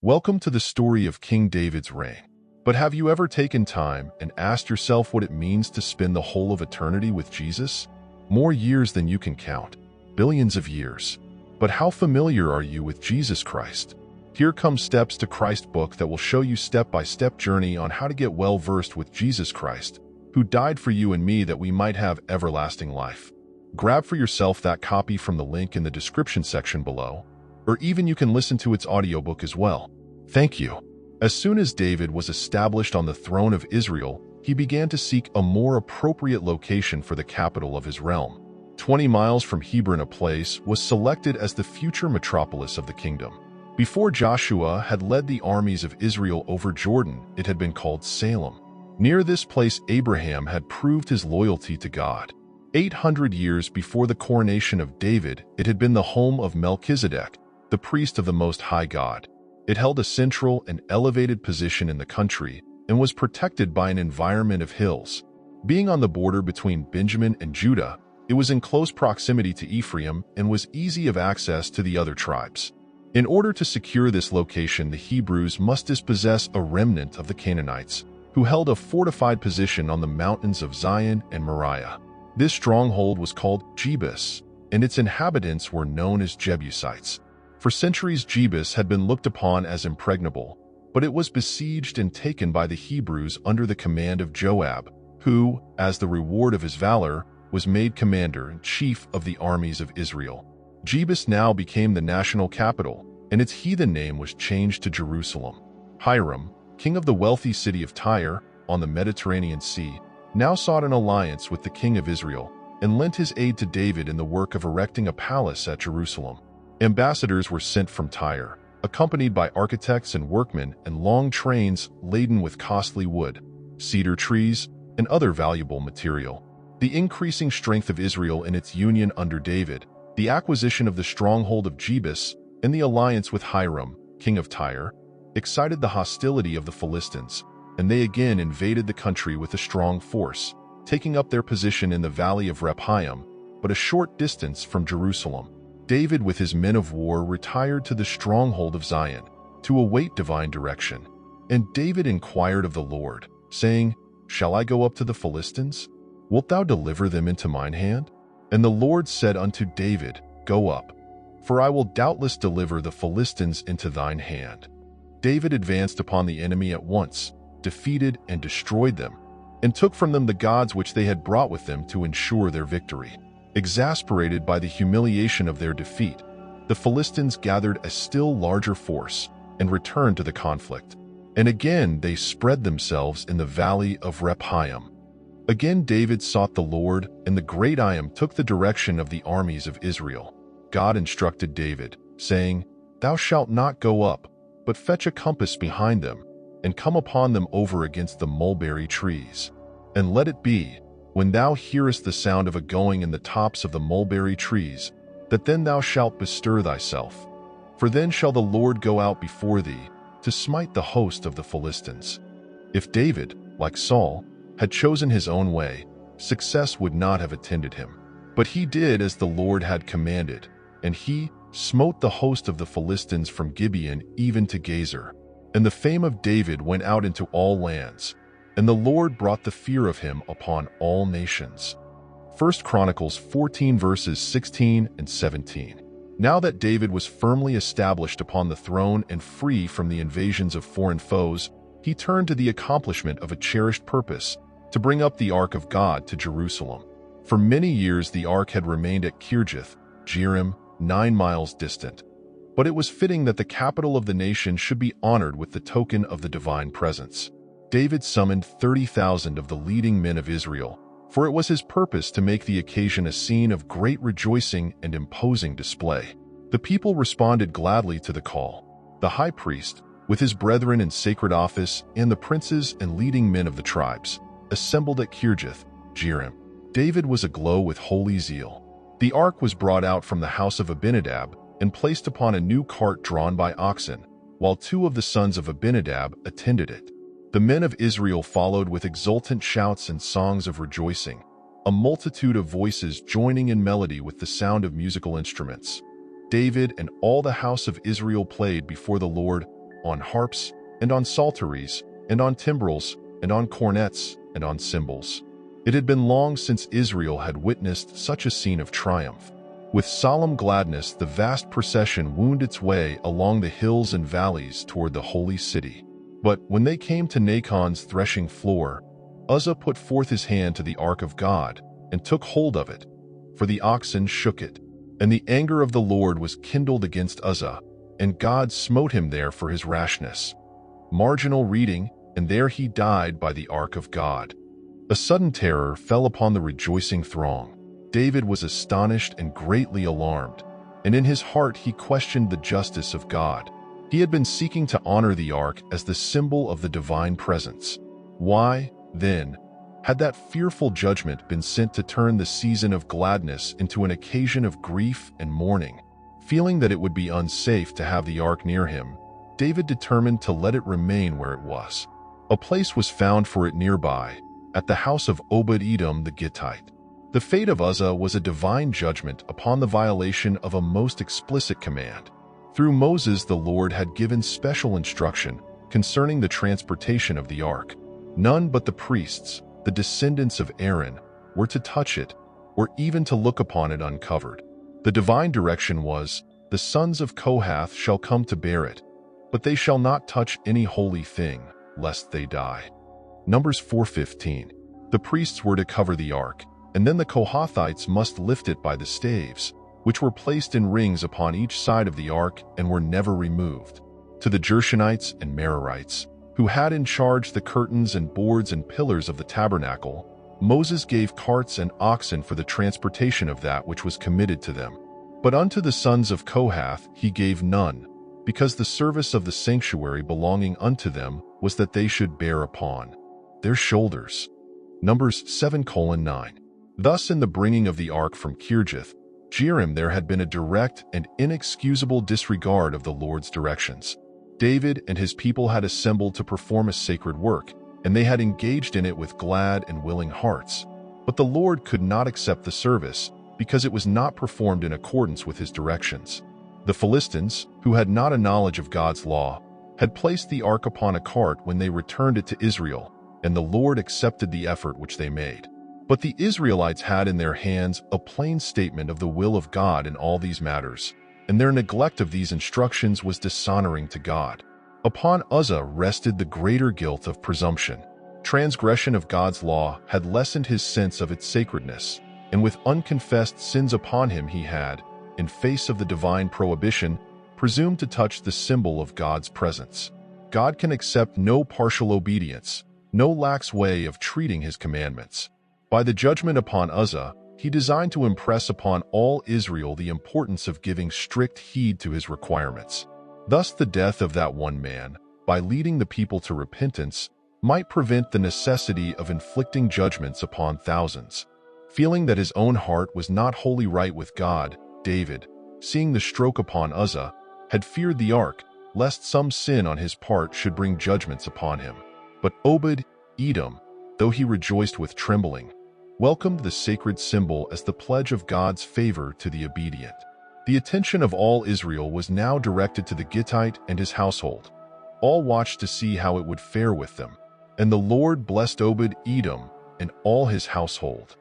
Welcome to the story of King David's reign. But have you ever taken time and asked yourself what it means to spend the whole of eternity with Jesus? More years than you can count, billions of years. But how familiar are you with Jesus Christ? Here comes Steps to Christ book that will show you step-by-step journey on how to get well-versed with Jesus Christ, who died for you and me that we might have everlasting life. Grab for yourself that copy from the link in the description section below, or even you can listen to its audiobook as well. Thank you. As soon as David was established on the throne of Israel, he began to seek a more appropriate location for the capital of his realm. 20 miles from Hebron, a place was selected as the future metropolis of the kingdom. Before Joshua had led the armies of Israel over Jordan, it had been called Salem. Near this place, Abraham had proved his loyalty to God. 800 years before the coronation of David, it had been the home of Melchizedek, the priest of the Most High God. It held a central and elevated position in the country and was protected by an environment of hills. Being on the border between Benjamin and Judah, it was in close proximity to Ephraim and was easy of access to the other tribes. In order to secure this location, the Hebrews must dispossess a remnant of the Canaanites, who held a fortified position on the mountains of Zion and Moriah. This stronghold was called Jebus, and its inhabitants were known as Jebusites. For centuries, Jebus had been looked upon as impregnable, but it was besieged and taken by the Hebrews under the command of Joab, who, as the reward of his valor, was made commander-in-chief of the armies of Israel. Jebus now became the national capital, and its heathen name was changed to Jerusalem. Hiram, king of the wealthy city of Tyre, on the Mediterranean Sea, now sought an alliance with the king of Israel and lent his aid to David in the work of erecting a palace at Jerusalem. Ambassadors were sent from Tyre, accompanied by architects and workmen and long trains laden with costly wood, cedar trees, and other valuable material. The increasing strength of Israel in its union under David, the acquisition of the stronghold of Jebus, and the alliance with Hiram, king of Tyre, excited the hostility of the Philistines, and they again invaded the country with a strong force, taking up their position in the valley of Rephaim, but a short distance from Jerusalem. David with his men of war retired to the stronghold of Zion to await divine direction. And David inquired of the Lord, saying, "Shall I go up to the Philistines? Wilt thou deliver them into mine hand?" And the Lord said unto David, "Go up, for I will doubtless deliver the Philistines into thine hand." David advanced upon the enemy at once, defeated and destroyed them, and took from them the gods which they had brought with them to ensure their victory. Exasperated by the humiliation of their defeat, the Philistines gathered a still larger force and returned to the conflict. And again they spread themselves in the valley of Rephaim. Again David sought the Lord, and the great I Am took the direction of the armies of Israel. God instructed David, saying, "Thou shalt not go up, but fetch a compass behind them, and come upon them over against the mulberry trees. And let it be, when thou hearest the sound of a going in the tops of the mulberry trees, that then thou shalt bestir thyself. For then shall the Lord go out before thee, to smite the host of the Philistines." If David, like Saul, had chosen his own way, success would not have attended him. But he did as the Lord had commanded, and he smote the host of the Philistines from Gibeon even to Gezer. And the fame of David went out into all lands, and the Lord brought the fear of him upon all nations. 1 Chronicles 14 verses 16 and 17. Now that David was firmly established upon the throne and free from the invasions of foreign foes, he turned to the accomplishment of a cherished purpose, to bring up the Ark of God to Jerusalem. For many years the Ark had remained at Kirjath Jearim, 9 miles distant. But it was fitting that the capital of the nation should be honored with the token of the divine presence. David summoned 30,000 of the leading men of Israel, for it was his purpose to make the occasion a scene of great rejoicing and imposing display. The people responded gladly to the call. The high priest, with his brethren in sacred office, and the princes and leading men of the tribes, assembled at Kirjath Jearim. David was aglow with holy zeal. The ark was brought out from the house of Abinadab and placed upon a new cart drawn by oxen, while 2 of the sons of Abinadab attended it. The men of Israel followed with exultant shouts and songs of rejoicing, a multitude of voices joining in melody with the sound of musical instruments. David and all the house of Israel played before the Lord on harps, and on psalteries, and on timbrels, and on cornets, and on cymbals. It had been long since Israel had witnessed such a scene of triumph. With solemn gladness, the vast procession wound its way along the hills and valleys toward the holy city. But when they came to Nachon's threshing floor, Uzzah put forth his hand to the ark of God and took hold of it, for the oxen shook it. And the anger of the Lord was kindled against Uzzah, and God smote him there for his rashness. Marginal reading, and there he died by the ark of God. A sudden terror fell upon the rejoicing throng. David was astonished and greatly alarmed, and in his heart he questioned the justice of God. He had been seeking to honor the ark as the symbol of the divine presence. Why, then, had that fearful judgment been sent to turn the season of gladness into an occasion of grief and mourning? Feeling that it would be unsafe to have the ark near him, David determined to let it remain where it was. A place was found for it nearby, at the house of Obed-Edom the Gittite. The fate of Uzzah was a divine judgment upon the violation of a most explicit command. Through Moses, the Lord had given special instruction concerning the transportation of the ark. None but the priests, the descendants of Aaron, were to touch it, or even to look upon it uncovered. The divine direction was, "The sons of Kohath shall come to bear it, but they shall not touch any holy thing, lest they die." Numbers 4:15. The priests were to cover the ark, and then the Kohathites must lift it by the staves, which were placed in rings upon each side of the ark and were never removed. To the Gershonites and Merarites, who had in charge the curtains and boards and pillars of the tabernacle, Moses gave carts and oxen for the transportation of that which was committed to them. But unto the sons of Kohath he gave none, because the service of the sanctuary belonging unto them was that they should bear upon their shoulders. Numbers 7:9. Thus in the bringing of the ark from Kirjath Jearim there had been a direct and inexcusable disregard of the Lord's directions. David and his people had assembled to perform a sacred work, and they had engaged in it with glad and willing hearts. But the Lord could not accept the service, because it was not performed in accordance with his directions. The Philistines, who had not a knowledge of God's law, had placed the ark upon a cart when they returned it to Israel, and the Lord accepted the effort which they made. But the Israelites had in their hands a plain statement of the will of God in all these matters, and their neglect of these instructions was dishonoring to God. Upon Uzzah rested the greater guilt of presumption. Transgression of God's law had lessened his sense of its sacredness, and with unconfessed sins upon him he had, in face of the divine prohibition, presumed to touch the symbol of God's presence. God can accept no partial obedience, no lax way of treating his commandments. By the judgment upon Uzzah, he designed to impress upon all Israel the importance of giving strict heed to his requirements. Thus the death of that one man, by leading the people to repentance, might prevent the necessity of inflicting judgments upon thousands. Feeling that his own heart was not wholly right with God, David, seeing the stroke upon Uzzah, had feared the ark, lest some sin on his part should bring judgments upon him. But Obed-Edom, though he rejoiced with trembling, welcomed the sacred symbol as the pledge of God's favor to the obedient. The attention of all Israel was now directed to the Gittite and his household. All watched to see how it would fare with them. And the Lord blessed Obed-Edom and all his household.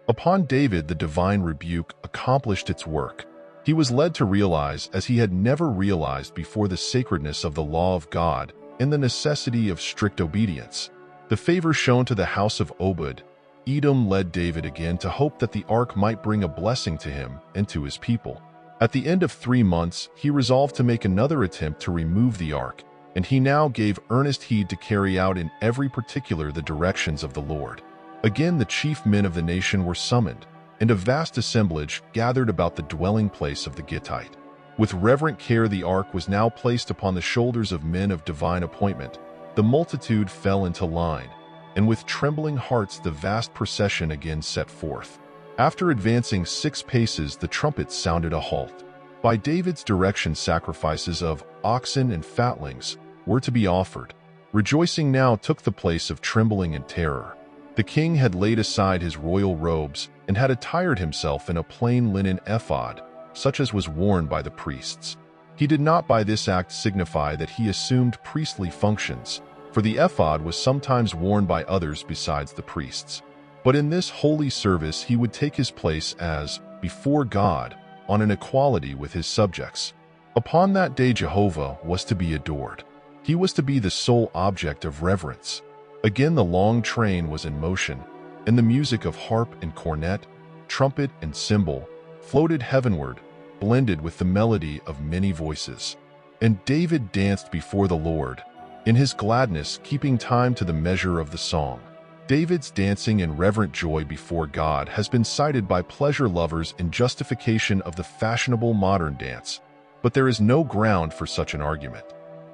Upon David the divine rebuke accomplished its work. He was led to realize, as he had never realized before, the sacredness of the law of God and the necessity of strict obedience. The favor shown to the house of Obed-Edom led David again to hope that the ark might bring a blessing to him and to his people. At the end of 3 months, he resolved to make another attempt to remove the ark, and he now gave earnest heed to carry out in every particular the directions of the Lord. Again the chief men of the nation were summoned, and a vast assemblage gathered about the dwelling place of the Gittite. With reverent care the ark was now placed upon the shoulders of men of divine appointment. The multitude fell into line, and with trembling hearts the vast procession again set forth. After advancing 6 paces, the trumpets sounded a halt. By David's direction sacrifices of oxen and fatlings were to be offered. Rejoicing now took the place of trembling and terror. The king had laid aside his royal robes and had attired himself in a plain linen ephod, such as was worn by the priests. He did not by this act signify that he assumed priestly functions, for the ephod was sometimes worn by others besides the priests. But in this holy service he would take his place as, before God, on an equality with his subjects. Upon that day Jehovah was to be adored. He was to be the sole object of reverence. Again the long train was in motion, and the music of harp and cornet, trumpet and cymbal, floated heavenward, blended with the melody of many voices. And David danced before the Lord, in his gladness keeping time to the measure of the song. David's dancing in reverent joy before God has been cited by pleasure lovers in justification of the fashionable modern dance, but there is no ground for such an argument.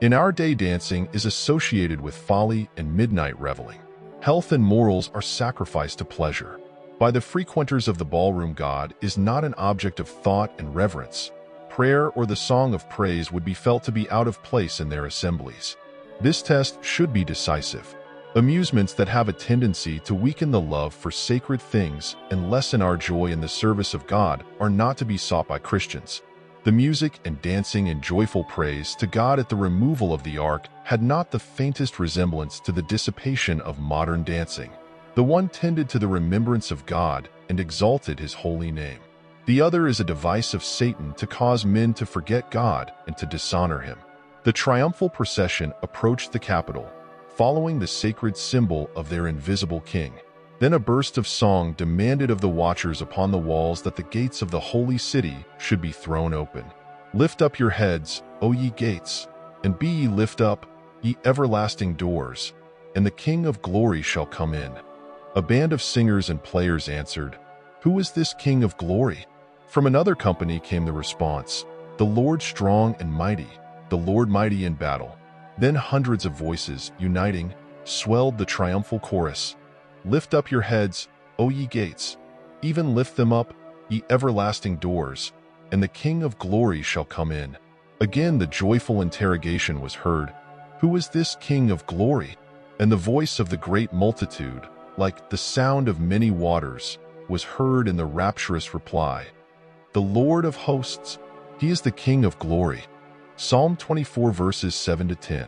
In our day, dancing is associated with folly and midnight reveling. Health and morals are sacrificed to pleasure. By the frequenters of the ballroom, God is not an object of thought and reverence. Prayer or the song of praise would be felt to be out of place in their assemblies. This test should be decisive. Amusements that have a tendency to weaken the love for sacred things and lessen our joy in the service of God are not to be sought by Christians. The music and dancing and joyful praise to God at the removal of the ark had not the faintest resemblance to the dissipation of modern dancing. The one tended to the remembrance of God and exalted his holy name. The other is a device of Satan to cause men to forget God and to dishonor him. The triumphal procession approached the Capitol, following the sacred symbol of their invisible king. Then a burst of song demanded of the watchers upon the walls that the gates of the holy city should be thrown open. Lift up your heads, O ye gates, and be ye lift up, ye everlasting doors, and the King of glory shall come in. A band of singers and players answered, Who is this King of glory? From another company came the response, The Lord strong and mighty, the Lord mighty in battle. Then hundreds of voices, uniting, swelled the triumphal chorus. Lift up your heads, O ye gates, even lift them up, ye everlasting doors, and the King of glory shall come in. Again the joyful interrogation was heard, Who is this King of glory? And the voice of the great multitude, like the sound of many waters, was heard in the rapturous reply, The Lord of hosts, he is the King of glory. Psalm 24 verses 7 to 10.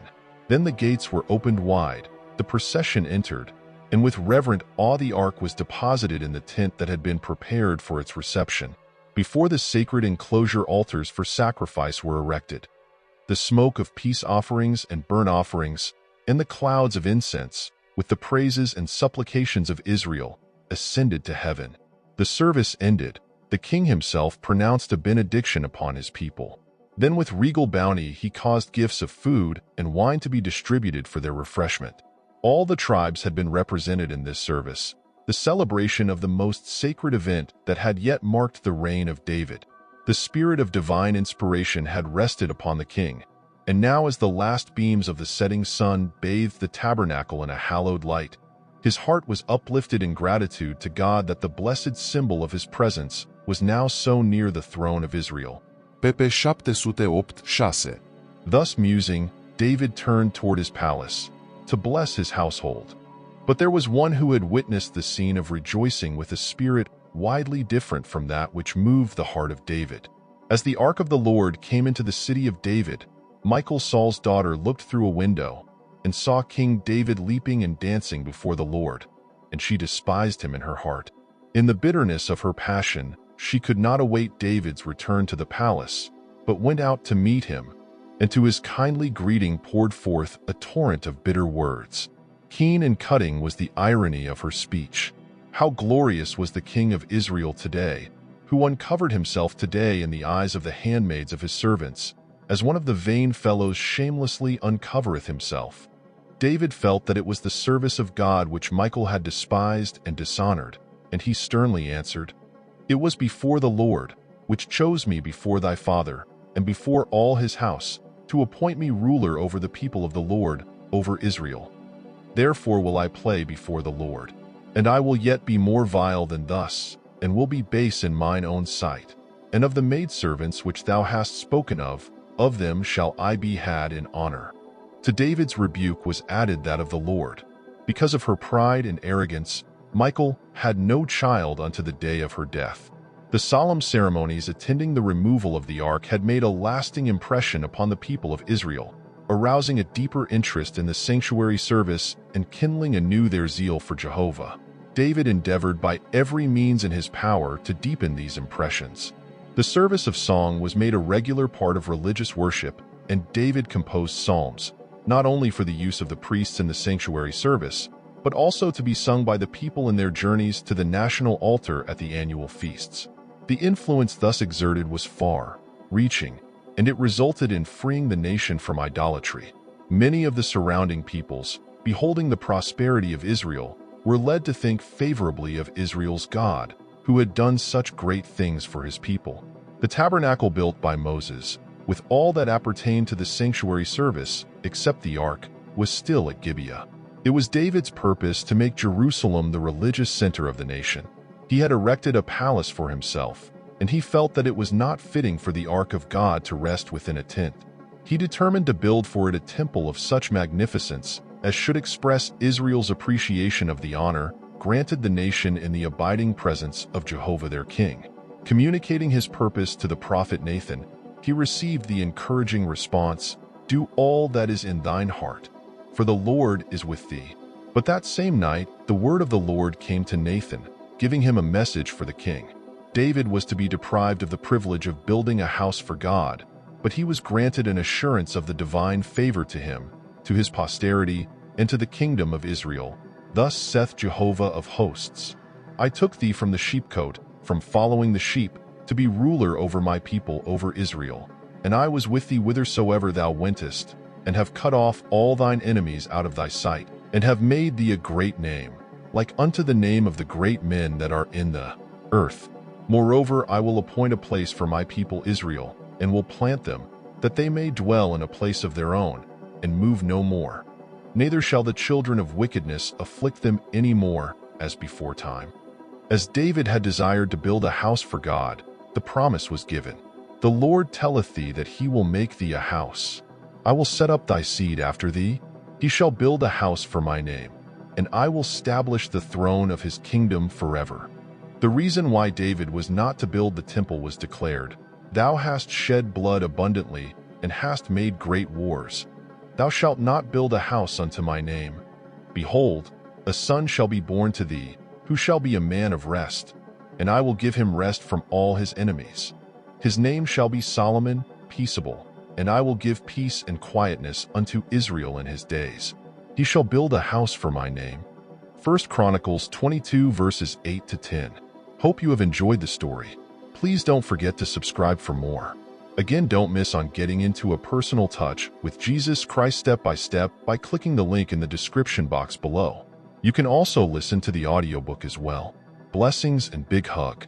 Then the gates were opened wide, the procession entered, and with reverent awe the ark was deposited in the tent that had been prepared for its reception. Before the sacred enclosure altars for sacrifice were erected. The smoke of peace offerings and burnt offerings, and the clouds of incense, with the praises and supplications of Israel, ascended to heaven. The service ended, the king himself pronounced a benediction upon his people. Then with regal bounty he caused gifts of food and wine to be distributed for their refreshment. All the tribes had been represented in this service, the celebration of the most sacred event that had yet marked the reign of David. The spirit of divine inspiration had rested upon the king, and now as the last beams of the setting sun bathed the tabernacle in a hallowed light, his heart was uplifted in gratitude to God that the blessed symbol of his presence was now so near the throne of Israel. pp 708-6. Thus musing, David turned toward his palace, to bless his household. But there was one who had witnessed the scene of rejoicing with a spirit widely different from that which moved the heart of David. As the ark of the Lord came into the city of David, Michal, Saul's daughter, looked through a window and saw King David leaping and dancing before the Lord, and she despised him in her heart. In the bitterness of her passion, she could not await David's return to the palace, but went out to meet him, and to his kindly greeting poured forth a torrent of bitter words. Keen and cutting was the irony of her speech. How glorious was the King of Israel today, who uncovered himself today in the eyes of the handmaids of his servants, as one of the vain fellows shamelessly uncovereth himself. David felt that it was the service of God which Michal had despised and dishonored, and he sternly answered, It was before the Lord, which chose me before thy father, and before all his house, to appoint me ruler over the people of the Lord, over Israel. Therefore will I play before the Lord, and I will yet be more vile than thus, and will be base in mine own sight. And of the maidservants which thou hast spoken of them shall I be had in honor. To David's rebuke was added that of the Lord. Because of her pride and arrogance, Michal had no child unto the day of her death. The solemn ceremonies attending the removal of the ark had made a lasting impression upon the people of Israel, arousing a deeper interest in the sanctuary service and kindling anew their zeal for Jehovah. David endeavored by every means in his power to deepen these impressions. The service of song was made a regular part of religious worship, and David composed psalms, not only for the use of the priests in the sanctuary service, but also to be sung by the people in their journeys to the national altar at the annual feasts. The influence thus exerted was far-reaching, and it resulted in freeing the nation from idolatry. Many of the surrounding peoples, beholding the prosperity of Israel, were led to think favorably of Israel's God, who had done such great things for his people. The tabernacle built by Moses, with all that appertained to the sanctuary service, except the ark, was still at Gibeah. It was David's purpose to make Jerusalem the religious center of the nation. He had erected a palace for himself, and he felt that it was not fitting for the ark of God to rest within a tent. He determined to build for it a temple of such magnificence as should express Israel's appreciation of the honor granted the nation in the abiding presence of Jehovah their King. Communicating his purpose to the prophet Nathan, he received the encouraging response, "Do all that is in thine heart, for the Lord is with thee." But that same night, the word of the Lord came to Nathan, giving him a message for the king. David was to be deprived of the privilege of building a house for God, but he was granted an assurance of the divine favor to him, to his posterity, and to the kingdom of Israel. Thus saith Jehovah of hosts, I took thee from the sheepcote, from following the sheep, to be ruler over my people, over Israel. And I was with thee whithersoever thou wentest, and have cut off all thine enemies out of thy sight, and have made thee a great name, like unto the name of the great men that are in the earth. Moreover, I will appoint a place for my people Israel, and will plant them, that they may dwell in a place of their own, and move no more. Neither shall the children of wickedness afflict them any more, as before time. As David had desired to build a house for God, the promise was given. The Lord telleth thee that he will make thee a house. I will set up thy seed after thee. He shall build a house for my name, and I will establish the throne of his kingdom forever. The reason why David was not to build the temple was declared, Thou hast shed blood abundantly, and hast made great wars. Thou shalt not build a house unto my name. Behold, a son shall be born to thee, who shall be a man of rest, and I will give him rest from all his enemies. His name shall be Solomon, peaceable, and I will give peace and quietness unto Israel in his days. He shall build a house for my name. 1 Chronicles 22 verses 8 to 10. Hope you have enjoyed the story. Please don't forget to subscribe for more. Again, don't miss on getting into a personal touch with Jesus Christ step by step by clicking the link in the description box below. You can also listen to the audiobook as well. Blessings and big hug.